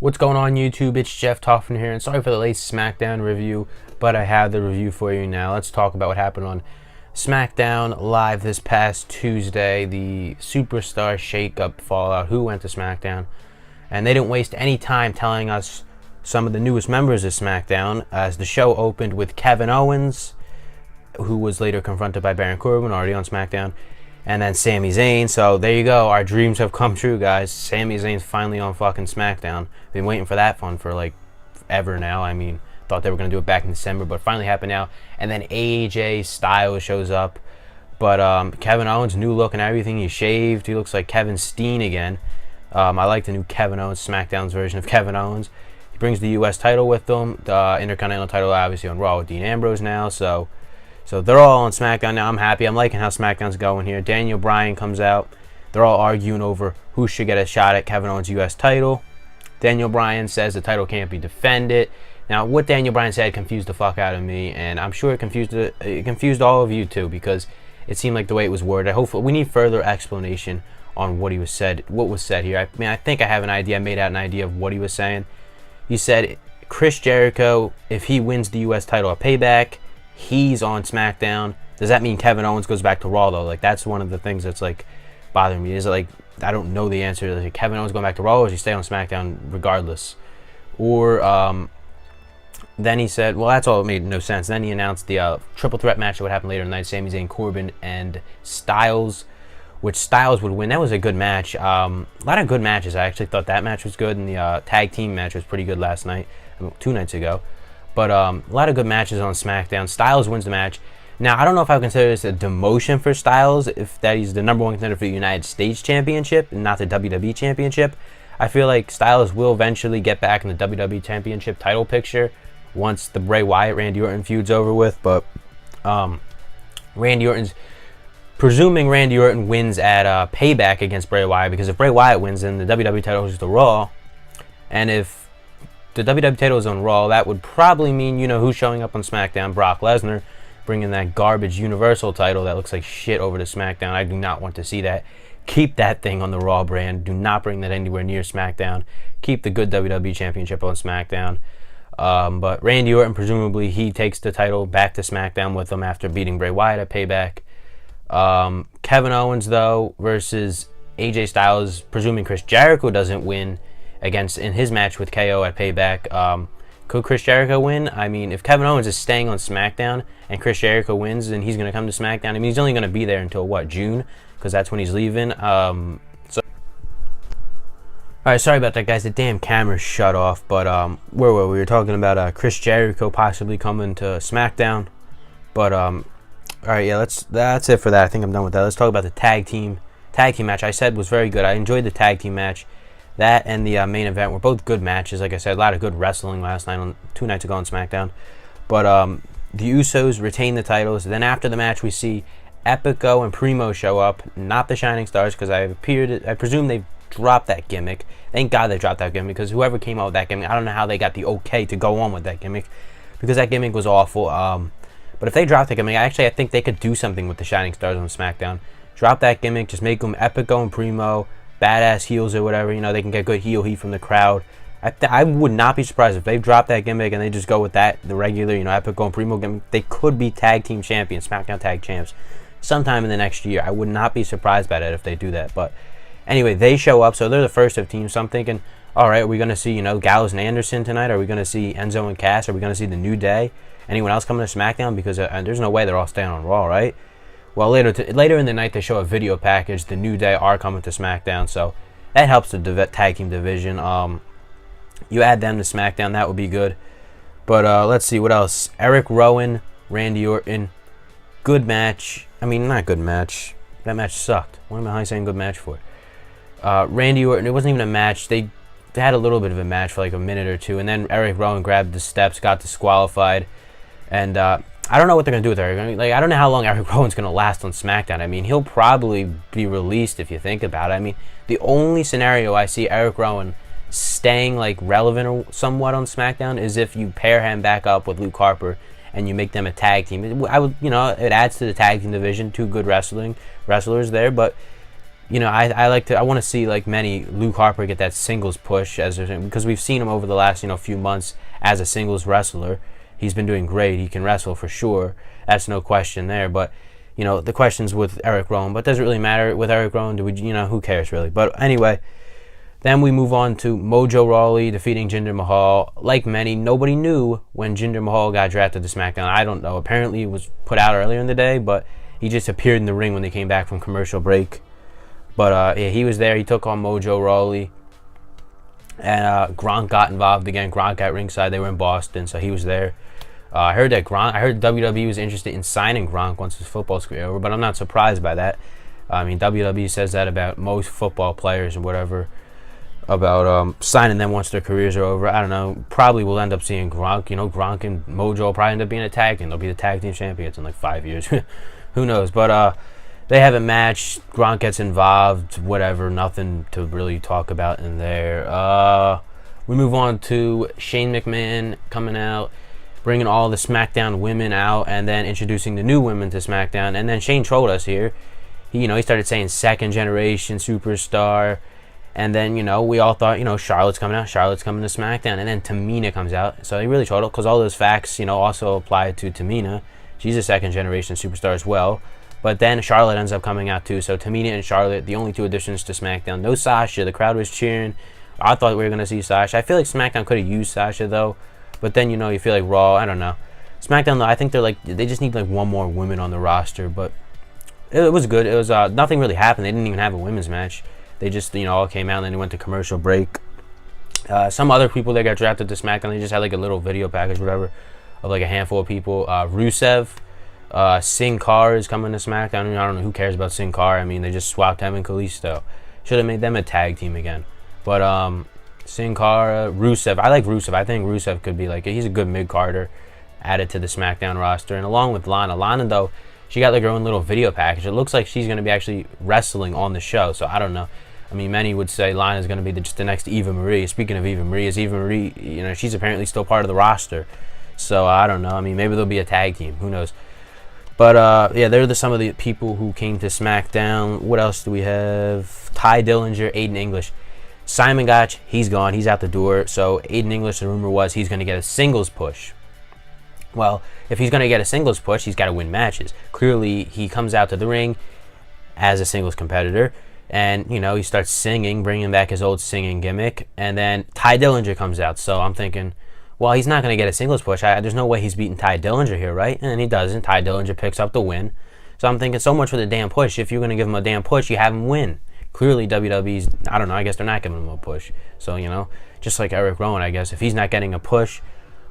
What's going on YouTube? It's Jeff Toffin here, and sorry for the late SmackDown review, but I have the review for you now. Let's talk about what happened on SmackDown Live this past Tuesday. The Superstar ShakeUp Fallout, who went to SmackDown, and they didn't waste any time telling us some of the newest members of SmackDown, as the show opened with Kevin Owens, who was later confronted by Baron Corbin, already on SmackDown, and then Sami Zayn. So there you go. Our dreams have come true, guys. Sami Zayn's finally on fucking SmackDown. Been waiting for that one for like ever now. I mean, thought they were going to do it back in December, but it finally happened now. And then AJ Styles shows up. But Kevin Owens, new look and everything. He shaved. He looks like Kevin Steen again. I like the new Kevin Owens, SmackDown's version of Kevin Owens. He brings the U.S. title with him. The Intercontinental title obviously on Raw with Dean Ambrose now. So they're all on SmackDown now. I'm happy. I'm liking how SmackDown's going here. Daniel Bryan comes out. They're all arguing over who should get a shot at Kevin Owens' U.S. title. Daniel Bryan says the title can't be defended. Now, what Daniel Bryan said confused the fuck out of me, and I'm sure it confused all of you too, because it seemed like the way it was worded. Hopefully, we need further explanation on what was said here. I mean, I think I have an idea. I made out an idea of what he was saying. He said Chris Jericho, if he wins the U.S. title at Payback, he's on SmackDown. Does that mean Kevin Owens goes back to Raw though? Like, that's one of the things that's like bothering me. Is it like, I don't know the answer. Like, Kevin Owens going back to Raw, or does he stay on SmackDown regardless? Or then he said, well, that's all, it made no sense. Then he announced the triple threat match that would happen later tonight: Sami Zayn, Corbin, and Styles, which Styles would win. That was a good match. A lot of good matches. I actually thought that match was good, and the tag team match was pretty good last night, 2 nights ago. But a lot of good matches on SmackDown. Styles wins the match. Now, I don't know if I would consider this a demotion for Styles, if that he's the #1 contender for the United States Championship and not the WWE Championship. I feel like Styles will eventually get back in the WWE Championship title picture once the Bray Wyatt-Randy Orton feud's over with. But presuming Randy Orton wins at Payback against Bray Wyatt, because if Bray Wyatt wins, then the WWE title goes to Raw. And if the WWE title is on Raw, that would probably mean, you know, who's showing up on SmackDown? Brock Lesnar, bringing that garbage Universal title that looks like shit over to SmackDown. I do not want to see that. Keep that thing on the Raw brand. Do not bring that anywhere near SmackDown. Keep the good WWE Championship on SmackDown. But Randy Orton, presumably, he takes the title back to SmackDown with him after beating Bray Wyatt at Payback. Kevin Owens, though, versus AJ Styles, presuming Chris Jericho doesn't win in his match with KO at Payback. Could Chris Jericho win? I mean, if Kevin Owens is staying on SmackDown and Chris Jericho wins, then he's going to come to SmackDown. I mean, he's only going to be there until, what, June? Because that's when he's leaving. Alright, sorry about that, guys. The damn camera shut off. But where were we? We were talking about Chris Jericho possibly coming to SmackDown. But alright, yeah, that's it for that. I think I'm done with that. Let's talk about the tag team match. I said was very good. I enjoyed the tag team match. That and the main event were both good matches. Like I said, a lot of good wrestling last night, 2 nights ago on SmackDown. But the Usos retain the titles. Then after the match, we see Epico and Primo show up, not the Shining Stars, because I presume they've dropped that gimmick. Thank God they dropped that gimmick, because whoever came out with that gimmick, I don't know how they got the okay to go on with that gimmick, because that gimmick was awful. But if they dropped the gimmick, I think they could do something with the Shining Stars on SmackDown. Drop that gimmick, just make them Epico and Primo badass heels or whatever. You know, they can get good heel heat from the crowd. I would not be surprised if they drop that gimmick and they just go with that, the regular, you know, Epico and Primo gimmick. They could be tag team champions, SmackDown tag champs, sometime in the next year. I would not be surprised by that if they do that. But anyway, they show up, so they're the first of teams. So I'm thinking, all right, are we going to see, you know, Gallows and Anderson tonight? Are we going to see Enzo and Cass? Are we going to see the New Day? Anyone else coming to SmackDown? Because there's no way they're all staying on Raw, right? Well, later in the night, they show a video package. The New Day are coming to SmackDown, so that helps the tag team division. You add them to SmackDown, that would be good. But let's see, what else? Eric Rowan, Randy Orton. Good match. I mean, not good match. That match sucked. What am I saying good match for? Randy Orton, it wasn't even a match. They had a little bit of a match for like a minute or two, and then Eric Rowan grabbed the steps, got disqualified. And I don't know what they're going to do with Eric. Like, I don't know how long Eric Rowan's going to last on SmackDown. I mean, he'll probably be released if you think about it. I mean, the only scenario I see Eric Rowan staying like relevant or somewhat on SmackDown is if you pair him back up with Luke Harper and you make them a tag team. It adds to the tag team division, 2 good wrestlers there. But I want to see like Luke Harper get that singles push because we've seen him over the last few months as a singles wrestler. He's been doing great. He can wrestle for sure. That's no question there. But the question's with Eric Rowan. But does it really matter with Eric Rowan? Who cares really? But anyway, then we move on to Mojo Rawley defeating Jinder Mahal. Like many, nobody knew when Jinder Mahal got drafted to SmackDown. I don't know. Apparently, it was put out earlier in the day, but he just appeared in the ring when they came back from commercial break. But yeah, he was there. He took on Mojo Rawley. And Gronk got involved again. Gronk at ringside. They were in Boston, so he was there. I heard WWE was interested in signing Gronk once his football's career over, but I'm not surprised by that. I mean, WWE says that about most football players and whatever, about signing them once their careers are over. I don't know. Probably we'll end up seeing Gronk. Gronk and Mojo will probably end up being a tag team. They'll be the tag team champions in like 5 years. Who knows? But they have a match. Gronk gets involved. Whatever. Nothing to really talk about in there. We move on to Shane McMahon coming out, bringing all the SmackDown women out, and then introducing the new women to SmackDown. And then Shane trolled us here. He started saying second generation superstar. And then, we all thought, Charlotte's coming out. Charlotte's coming to SmackDown. And then Tamina comes out. So he really trolled it because all those facts, also apply to Tamina. She's a second generation superstar as well. But then Charlotte ends up coming out too. So Tamina and Charlotte, the only two additions to SmackDown. No Sasha. The crowd was cheering. I thought we were going to see Sasha. I feel like SmackDown could have used Sasha though. But then, you feel like Raw. I don't know. SmackDown though, I think they just need like one more woman on the roster. But it was good. It was nothing really happened. They didn't even have a women's match. They just, all came out and then they went to commercial break. Some other people that got drafted to SmackDown, they just had like a little video package, whatever, of like a handful of people. Rusev, Sin Cara is coming to SmackDown. I don't know who cares about Sin Cara. I mean, they just swapped him and Kalisto. Should have made them a tag team again. But Sin Cara, Rusev. I like Rusev. I think Rusev could be he's a good mid-carder added to the SmackDown roster. And along with Lana. Lana, though, she got like her own little video package. It looks like she's going to be actually wrestling on the show. So I don't know. I mean, many would say Lana's going to be just the next Eva Marie. Speaking of Eva Marie, she's apparently still part of the roster. So I don't know. I mean, maybe there'll be a tag team. Who knows? But yeah, they're some of the people who came to SmackDown. What else do we have? Ty Dillinger, Aiden English. Simon Gotch, he's gone. He's out the door. So Aiden English, the rumor was he's going to get a singles push. Well, if he's going to get a singles push, he's got to win matches. Clearly, he comes out to the ring as a singles competitor. And, he starts singing, bringing back his old singing gimmick. And then Ty Dillinger comes out. So I'm thinking, well, he's not going to get a singles push. There's no way he's beating Ty Dillinger here, right? And he doesn't. Ty Dillinger picks up the win. So I'm thinking so much for the damn push. If you're going to give him a damn push, you have him win. Clearly, WWE's, I don't know, I guess they're not giving him a push. So, just like Eric Rowan, I guess, if he's not getting a push,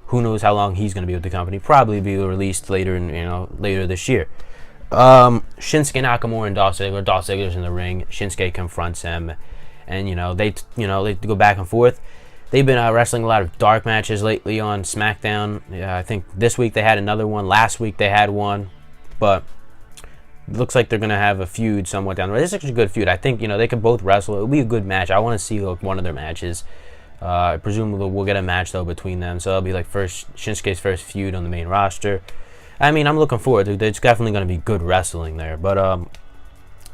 who knows how long he's going to be with the company. Probably be released later this year. Shinsuke Nakamura and Dolph Ziggler. Dolph Ziggler's in the ring. Shinsuke confronts him, and they go back and forth. They've been wrestling a lot of dark matches lately on SmackDown. I think this week they had another one. Last week they had one, but it looks like they're gonna have a feud somewhat down the road. This is actually a good feud. I think they could both wrestle. It'll be a good match. I want to see one of their matches. Presumably we'll get a match though between them, so it'll be like Shinsuke's first feud on the main roster. I mean, I'm looking forward to it. It's definitely going to be good wrestling there. But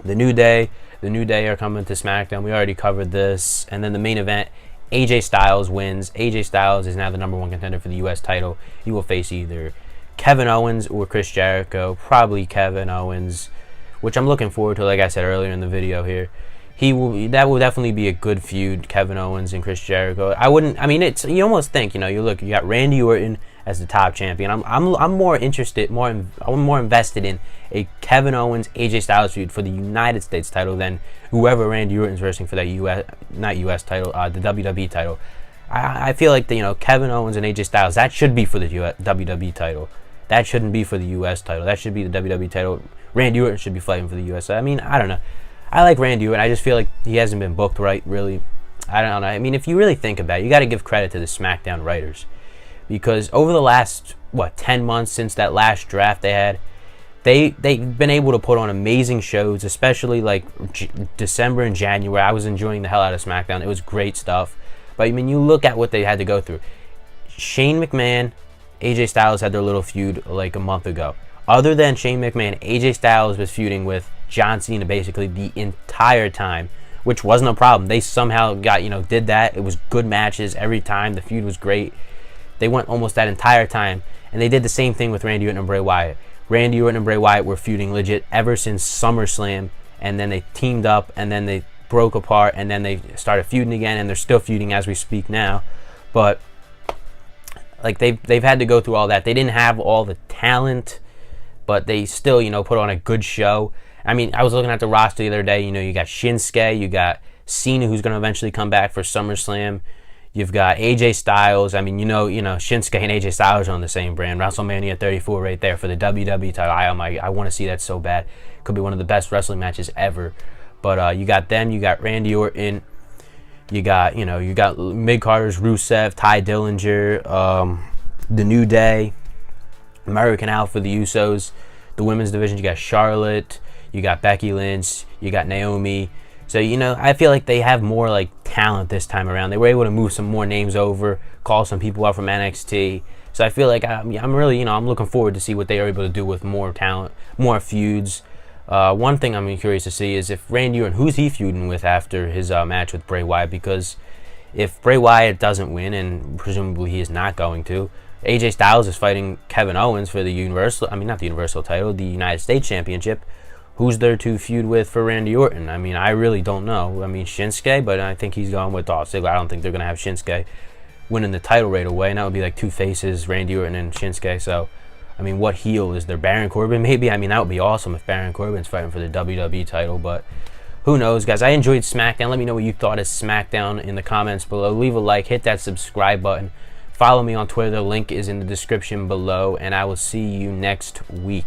the New Day are coming to SmackDown. We already covered this. And then the main event, AJ Styles wins. AJ Styles is now the #1 contender for the U.S. title. He will face either Kevin Owens or Chris Jericho. Probably Kevin Owens, which I'm looking forward to, like I said earlier in the video here. That will definitely be a good feud, Kevin Owens and Chris Jericho. You almost think, you got Randy Orton as the top champion. I'm more interested, I'm more invested in a Kevin Owens AJ Styles feud for the United States title than whoever Randy Orton's wrestling for that US title, the WWE title. I feel like Kevin Owens and AJ Styles, that should be for the WWE title. That shouldn't be for the US title. That should be the WWE title. Randy Orton should be fighting for the US. I mean, I don't know. I like Randy Orton. I just feel like he hasn't been booked right, really. I don't know. I mean, if you really think about it, you got to give credit to the SmackDown writers. Because over the last, 10 months since that last draft they had, they've been able to put on amazing shows, especially like December and January. I was enjoying the hell out of SmackDown. It was great stuff. But I mean, you look at what they had to go through. Shane McMahon, AJ Styles had their little feud like a month ago. Other than Shane McMahon, AJ Styles was feuding with John Cena basically the entire time, which wasn't a problem. They somehow got, did that. It was good matches every time. The feud was great. They went almost that entire time, and they did the same thing with Randy Orton and Bray Wyatt. Randy Orton and Bray Wyatt were feuding legit ever since SummerSlam, and then they teamed up, and then they broke apart, and then they started feuding again, and they're still feuding as we speak now. But like they've had to go through all that. They didn't have all the talent, but they still, put on a good show. I mean, I was looking at the roster the other day. You got Shinsuke, you got Cena, who's going to eventually come back for SummerSlam. You've got AJ Styles. I mean, Shinsuke and AJ Styles are on the same brand. WrestleMania 34 right there for the WWE title. I want to see that so bad. Could be one of the best wrestling matches ever. But you got them. You got Randy Orton. You got mid-carders, Rusev, Ty Dillinger, The New Day, American Alpha, the Usos. The women's division, you got Charlotte. You got Becky Lynch. You got Naomi. So, I feel like they have more, talent this time around. They were able to move some more names over, call some people out from NXT. So I feel like I'm really, I'm looking forward to see what they are able to do with more talent, more feuds. One thing I'm curious to see is if Randy Orton, who's he feuding with after his match with Bray Wyatt? Because if Bray Wyatt doesn't win, and presumably he is not going to, AJ Styles is fighting Kevin Owens for the not the Universal title, the United States Championship. Who's there to feud with for Randy Orton? I mean, I really don't know. I mean, Shinsuke, but I think he's going with Dolph Ziggler. I don't think they're going to have Shinsuke winning the title right away, and that would be like two faces, Randy Orton and Shinsuke. So, I mean, what heel is there? Baron Corbin, maybe? I mean, that would be awesome if Baron Corbin's fighting for the WWE title, but who knows, guys? I enjoyed SmackDown. Let me know what you thought of SmackDown in the comments below. Leave a like, hit that subscribe button. Follow me on Twitter. The link is in the description below, and I will see you next week.